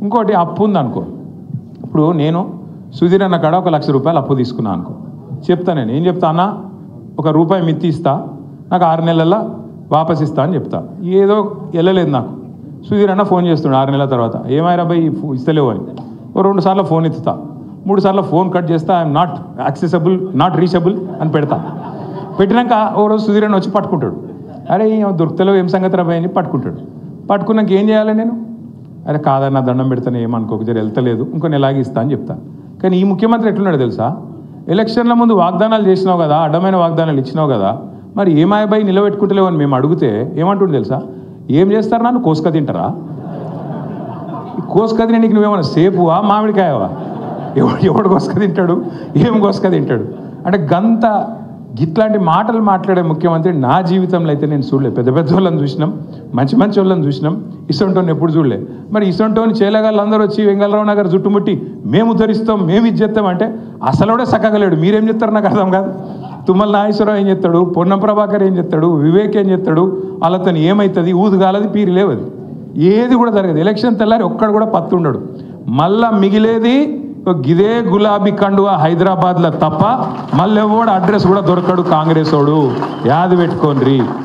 ఇంకోటి అప్పు ఉందనుకో, ఇప్పుడు నేను సుధీర్ అన్న కాడ 1 లక్ష రూపాయలు అప్పు తీసుకున్నాను అనుకో, చెప్తా నేను ఏం చెప్తా అన్న, ₹1 మిత్తి ఇస్తా, నాకు 6 నెలల్లో వాపస్ ఇస్తా అని చెప్తా. ఏదో వెళ్ళలేదు నాకు. సుధీర్ అన్న ఫోన్ చేస్తున్నాడు 6 నెలల తర్వాత, ఏమైనా బాయ్ ఇస్తలేవు అని. 2 సార్లు ఫోన్ ఎత్తుతా, 3 సార్లు ఫోన్ కట్ చేస్తా, I'm not accessible, not reachable అని పెడతా. పెట్టినాక ఓ రోజు సుధీర్ అన్న వచ్చి పట్టుకుంటాడు. అరే దొరుకుతలేవు, ఏం సంగతి రాబాయ్ అని పట్టుకుంటాడు. పట్టుకున్నాక ఏం చేయాలి నేను? అరే కాదన్న దండం పెడతాను, ఏమనుకోక జర వెళ్తలేదు, ఇంకో నెలాగి ఇస్తా అని చెప్తా. కానీ ఈ ముఖ్యమంత్రి ఎట్లున్నాడు తెలుసా, ఎలక్షన్ల ముందు వాగ్దానాలు చేసినావు కదా, అడ్డమైన వాగ్దానాలు ఇచ్చినావు కదా, మరి ఏమాయబాయి నిలబెట్టుకుంటలేవు అని మేము అడిగితే ఏమంటుండే తెలుసా, ఏం చేస్తారు నన్ను కోసుక తింటారా? కోసుక తినే నీకు నువ్వేమన్నా సేపువా మామిడికాయవా? ఎవడు కోసుక తింటాడు, ఏం కోసుక తింటాడు అంటే గంత ఇట్లాంటి మాటలు మాట్లాడే ముఖ్యమంత్రి నా జీవితంలో అయితే నేను చూడలేదు. పెద్ద పెద్ద వాళ్ళని చూసినాం, మంచి మంచి వాళ్ళని చూసినాం, ఇసొంటోని ఎప్పుడు చూడలే. మరి ఇసొంటోని చేలగాళ్ళు అందరూ వచ్చి వెంగళరావు నగర్ చుట్టుముట్టి మేము ఉద్ధరిస్తాం, మేము ఇది చేస్తాం అంటే అసలుడే సక్కగలేడు. మీరేం చెప్తారు నాకు అర్థం కాదు. తుమ్మల నాగేశ్వరరావు ఏం చెప్తాడు, పొన్నం ప్రభాకర్ ఏం చెప్తాడు, వివేక్ ఏం చెప్తాడు, వాళ్ళతో ఏమవుతుంది, ఊదుగాలది పీరి లేవది, ఏది కూడా జరగదు. ఎలక్షన్ తెల్లారి ఒక్కడు కూడా పత్తుండడు. మళ్ళా మిగిలేది గిదే గులాబీ కండువా హైదరాబాద్లో తప్ప మళ్ళీ ఎవడు అడ్రస్ కూడా దొరకడు కాంగ్రెస్ వాడు. యాది పెట్టుకోండి.